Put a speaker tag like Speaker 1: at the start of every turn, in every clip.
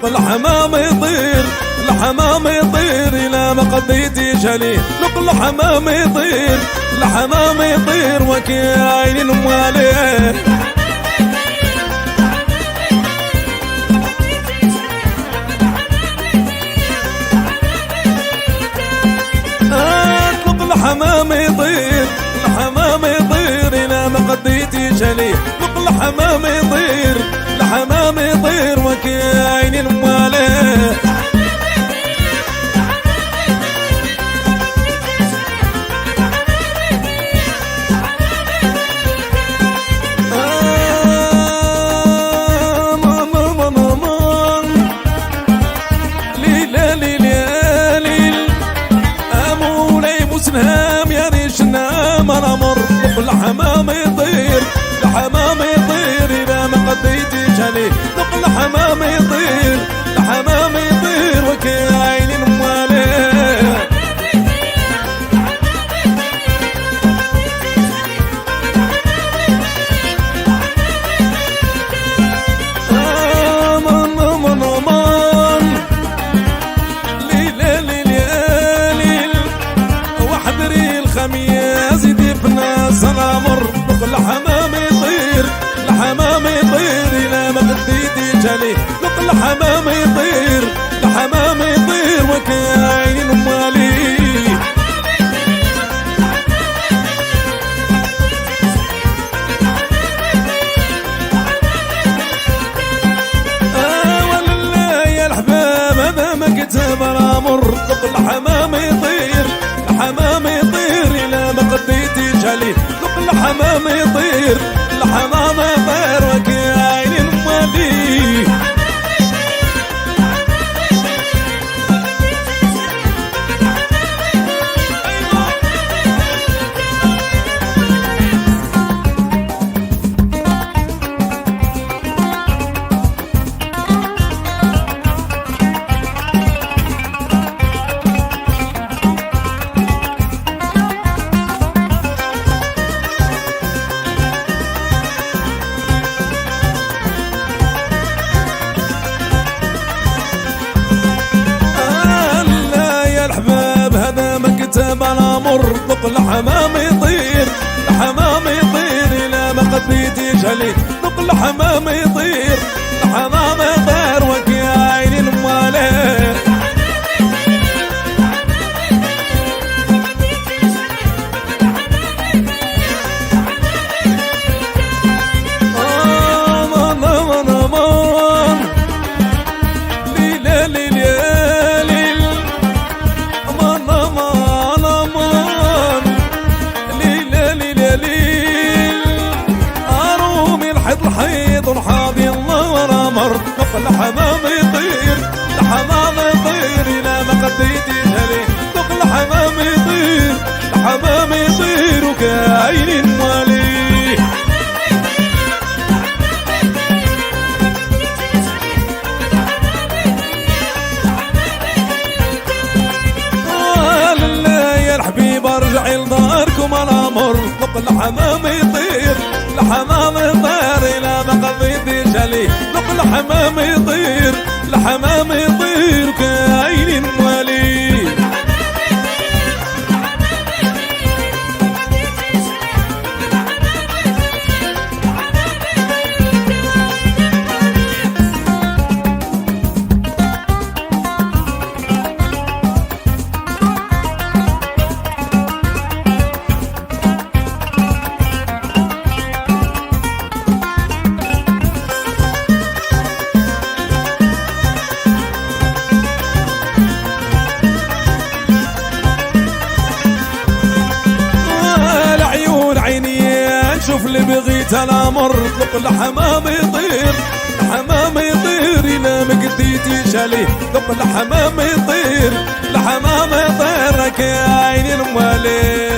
Speaker 1: لق الحمام يطير الحمام يطير إلى ما قضيتي جلي لق الحمام يطير الحمام يطير وكاين مواليه الحمام يطير الحمام يطير إلى ما قضيتي جلي لق الحمام يطير الحمام يطير وكاين مواليه سنام يا ريش نام انا مر لق الحمام يطير الحمام يطير إذا ما قضيتي جلي لق الحمام يطير الحمام يطير وكاين مواليه زيدي في الناس انا مر لق الحمام يطير الحمام يطير إلى ما قديتي جلي لق الحمام يطير الحمام يطير وكاين موالي والله يا الحباب هذا ما كتب انا مر لق الحمام يطير الحمام يطير إلى ما قضيتي جلي لق الحمام يطير الحمام يطير وكاين موالي كتب انا مر لق الحمام يطير الحمام يطير إلى ما قضيتي جلي لق الحمام يطير الحمام يطير وكاين مواليه الحيط الحاضي الله ورا مر لق الحمام يطير الحمام يطير إلى ما قضيتي جلي لق الحمام يطير الحمام يطير وكاين موالي لا يا الحبيب ارجعي لداركم انا مر لق الحمام يطير الحمام يطير إلى ما قضيتي جلي لق الحمام يطير الحمام يطير كاين موالي شوف اللي بغيت انا مر لق الحمام يطير الحمام يطير إلى ما قديتي جلي لق الحمام يطير الحمام يطير كاين موالي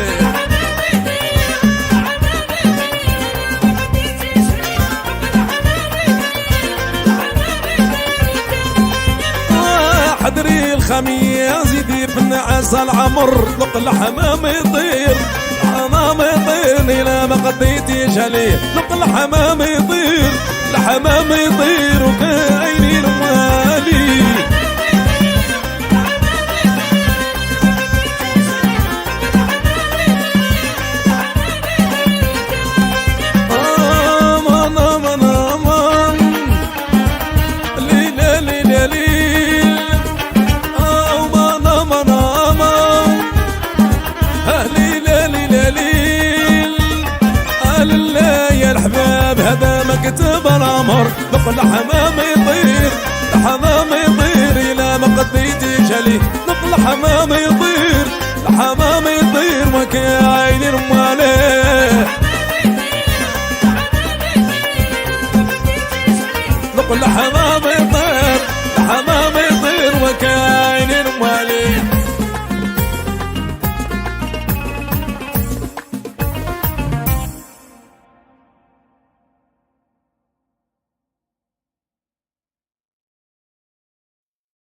Speaker 1: حضري الخميس زيدي في النعاس العمر لق الحمام يطير الحمام يطير إلى ما قضيتي جلي لق الحمام يطير الحمام يطير وكاين موالي يا الحباب هذا مكتب الامر، لق الحمام يطير، الحمام يطير الى ما قديتي جلي، لق الحمام يطير، الحمام يطير وكاين الماليه، لق الحمام يطير، الحمام يطير وكاين الماليه.